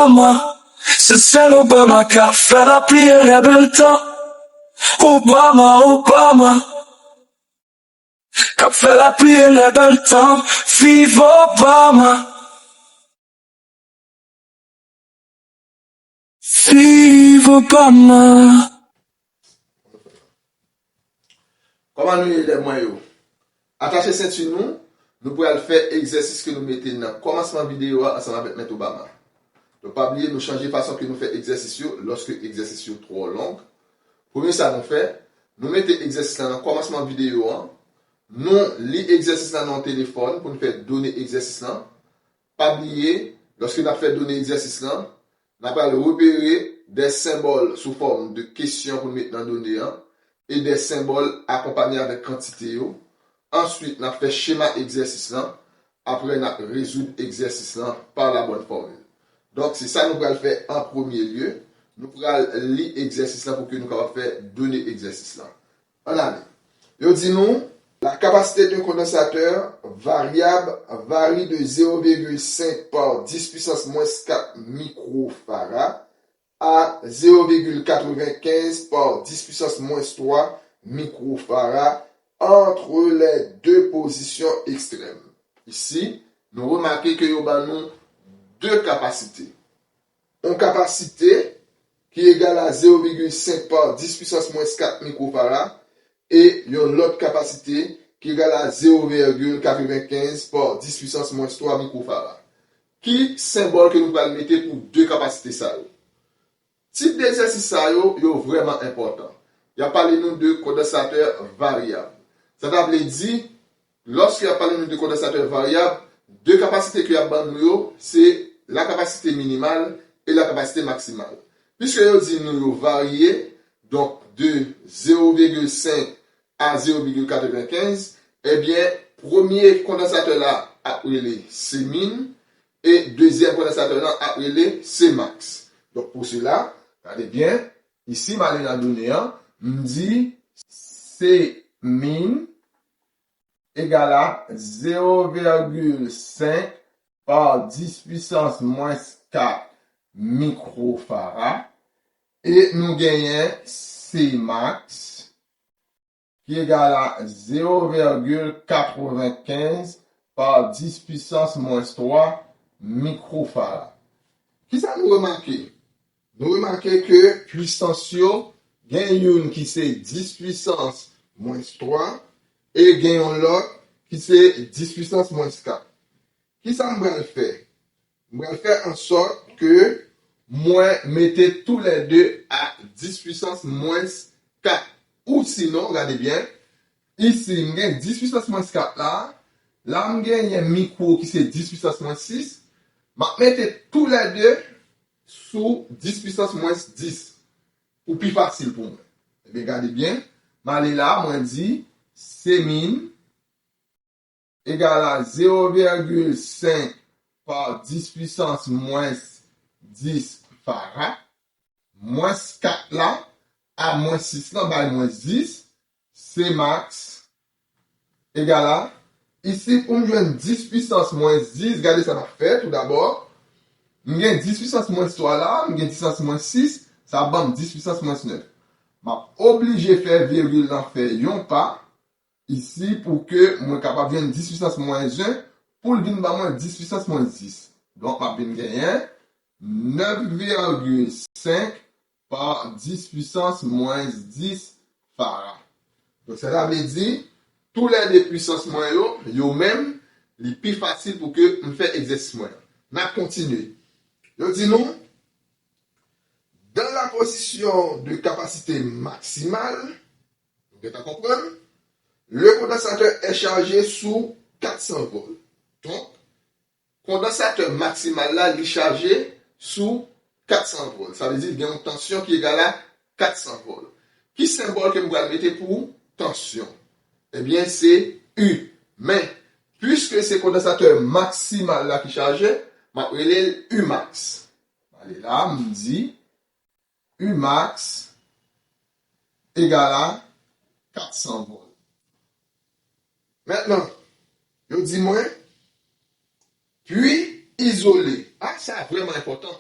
Obama, c'est l'Obama qui a fait la prière et bel temps. Obama, qui a fait la prière et bel temps. Vive Obama. Vive Obama. Comment nous les moyens? Attacher ceinture nous pourrons faire exercice que nous mettons dans le commencement vidéo ensemble avec M. Obama. Donc pas oublier nous changer façon que nous faisons exercice lorsque l'exercice est trop long. Premier ça nous fait, nous mettons exercice dans le commencement vidéo, nous lisons exercice dans notre téléphone pour nous faire donner exercice là. Pas oublier, lorsque nous fait donner exercice là, nous allons repérer des symboles sous forme de questions pour nous mettre dans la donnée et des symboles accompagnés avec quantité. Ensuite, nous fait schéma exercice là. Après, nous résoudre exercice là par la bonne formule. Donc, c'est ça que nous allons faire en premier lieu. Nous pourrons lire l'exercice là pour que nous puissions faire donner exercice là. En année. Yo dit nous, la capacité d'un condensateur variable varie de 0,5 par 10 puissance moins 4 microfarad à 0,95 par 10 puissance moins 3 microfarad entre les deux positions extrêmes. Ici, nous remarquons que nous avons deux capacités. Une capacité qui est égale à 0,5 par 10 puissance moins 4 microfarad et l'autre capacité qui est égale à 0,95 par 10 puissance moins 3 microfarad. Qui symbole que nous allons mettre pour deux capacités ça? Type d'exercice ça est vraiment important. Il y a parlé nous de condensateur variable. Ça veut dire, lorsqu'il y a parlé nous de condensateur variable, deux capacités qu'il y a nous, c'est la capacité minimale et la capacité maximale. Puisque nous dit nous varier, donc de 0,5 à 0,95, eh bien, premier condensateur là a appelé C min et deuxième condensateur là a appelé C max. Donc pour cela, regardez bien, ici, ma ligne à donner, me dit C min égale à 0,5 par 10 puissance moins 4 microfarad et nous gagnons C max qui est égal à 0,95 par 10 puissance moins 3 microfarad. Qui ça nous remarque? Nous remarquons que puissance gagne une qui c'est 10 puissance moins 3 et gagne l'autre qui c'est 10 puissance moins 4. Qui ça me va faire? Je vais faire en sorte que moi mettez tous les deux à 10 puissance moins 4. Ou sinon, regardez bien, ici, je gagne 10 puissance moins 4 là. Là, je gagne un micro qui c'est 10 puissance moins 6. Je mettez tous les deux sous 10 puissance moins 10. Ou plus facile pour moi. Et bien, regardez bien, je là, moi dit, C min égale à 0,5 par 10 puissance moins 10 farad, moins 4 là, à moins 6 là, bah moins 10, C max égale à, ici, pour me joindre 10 puissance moins 10, regardez ça m'a fait tout d'abord, je gagne 10 puissance moins 3 là, je gagne 10 puissance moins 6, ça va 10 puissance moins 9. Je suis obligé de faire virgule dans faire yon pas, ici pour que moi capable de 10 puissance moins 1 pour le moins 10 puissance moins 10. Donc, je vais gagner 9,5 par 10 puissance moins 10 farad. Donc, ça veut dire, tous les deux puissances moins yo même, les plus facile pour que je fasse exercice moins. On a continué. Je dis non, dans la position de capacité maximale, vous allez comprendre, le condensateur est chargé sous 400 volts. Donc, condensateur maximal là, il est chargé sous 400 volts. Ça veut dire qu'il y a une tension qui est égale à 400 volts. Qui symbole que vous allez mettre pour tension? Eh bien, c'est U. Mais, puisque c'est condensateur maximal là qui est chargé, je vais appeler U max. Allez là, on me dit U max égale à 400 volts. Maintenant, je dis moi, puis isolé. Ah, c'est vraiment important.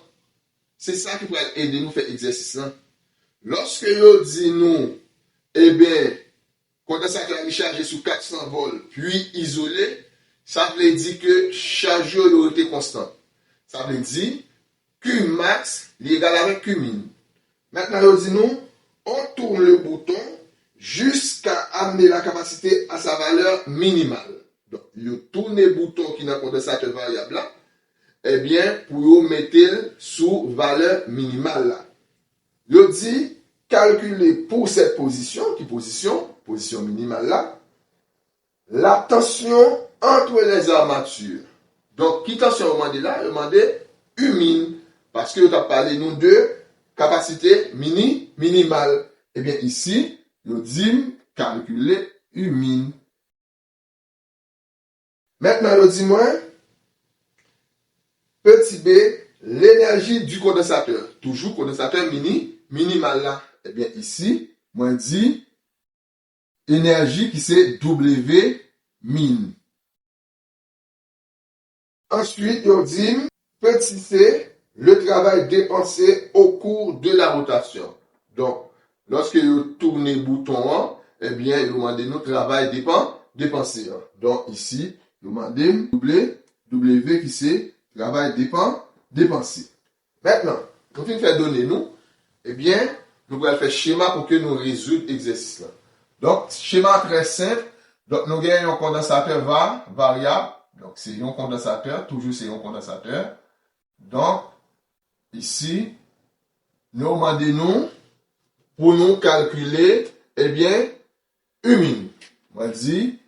c'est ça qui pourrait aider nous faire exercice là. Lorsque yo dit nous, eh bien, condensateur est chargé sous 400 volts, puis isolé, ça veut dire que charge yo été constant. Ça veut dire Q max est égal avec Q min. Maintenant, yo dit nous, on tourne le bouton jusqu'à amener la capacité à sa valeur minimale. Donc, yo tourne le bouton qui est dans le condensateur variable là, eh bien, pour yo mettre sous valeur minimale là. Yo dit, calculer pour cette position, position minimale là, la tension entre les armatures. Donc, qui tension on demande là? On demande U min, parce que on a parlé nous de capacité minimale. Eh bien, ici, yo dit, calculer U min. Maintenant, yo dit moi, petit b, l'énergie du condensateur. Toujours condensateur minimal là. Eh bien, ici, moi dit énergie qui c'est W min. Ensuite, on dit petit c, le travail dépensé au cours de la rotation. Donc, lorsque vous tournez le bouton, eh bien, vous demandez notre travail dépensé. Donc, ici, vous demandez W qui c'est travail dépensé. Maintenant, nous finissons faire donner nous, eh bien, nous allons faire schéma pour que nous résoudre l'exercice là. Donc, schéma très simple. Donc, nous avons un condensateur variable. Donc, c'est un condensateur. Toujours, c'est un condensateur. Donc, ici, nous demandons pour nous calculer, eh bien, U min. On dit,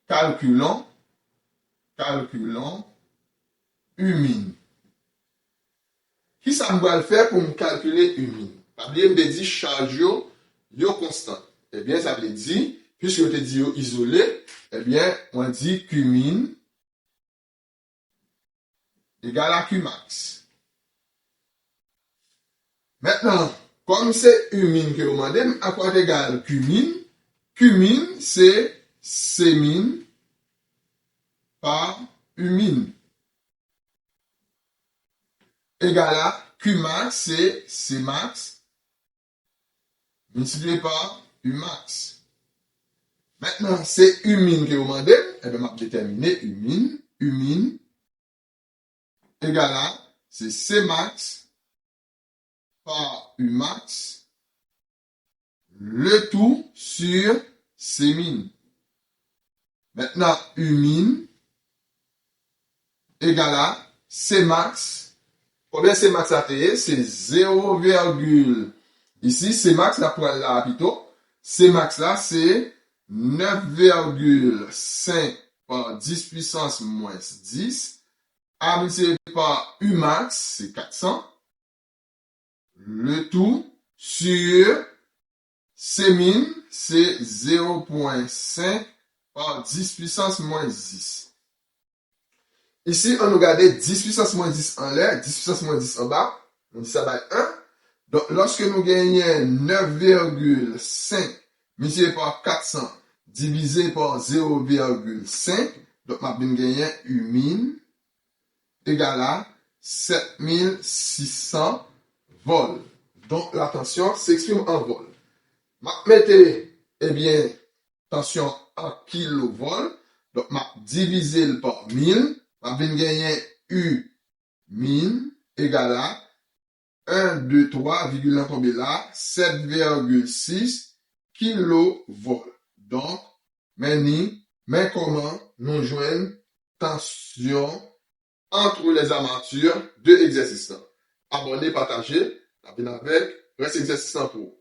calculons U min. Qui ça nous va le faire pour nous calculer U min? Pas oublier me dit charge yo constant. Eh bien, ça veut dire, puisque je te dit yo isolé, eh bien, on dit Q min égale à Q max. Maintenant, comme c'est U min que vous demandez, à quoi égale Q min? Q min, c'est C min par U min. Égal à Q max, c'est C max multiplié par U max. Maintenant, c'est U min que vous demandez. Eh bien, je vais déterminer U min égal à, c'est C max par U max, le tout sur C min. Maintenant, U min égal à C max. Combien C max a été? C'est 0, ici, C max, la pointe là, plutôt. C max là, c'est 9,5 par 10 puissance moins 10. Multiplié par U max, c'est 400. Le tout sur C min, c'est 0,5 par 10 puissance moins 10. Ici, on nous regarde 10 puissance moins 10 en l'air, 10 puissance moins 10 en bas. On dit ça va 1. Donc, lorsque nous gagnons 9,5 multiplié par 400 divisé par 0,5, donc, ma bin gagné U min égale à 7600 volts. Donc, la tension s'exprime en volts. Mettez, eh bien, tension en kilovolts. Donc, ma divisé par 1000. Ma bin gagné U min égale à 1, 2, 3, virgule tomber là, 7,6 kilovolts. Donc, mais comment nous joignons tension entre les armatures de l'exercice. Abonnez, partagez, avec reste exercice pour.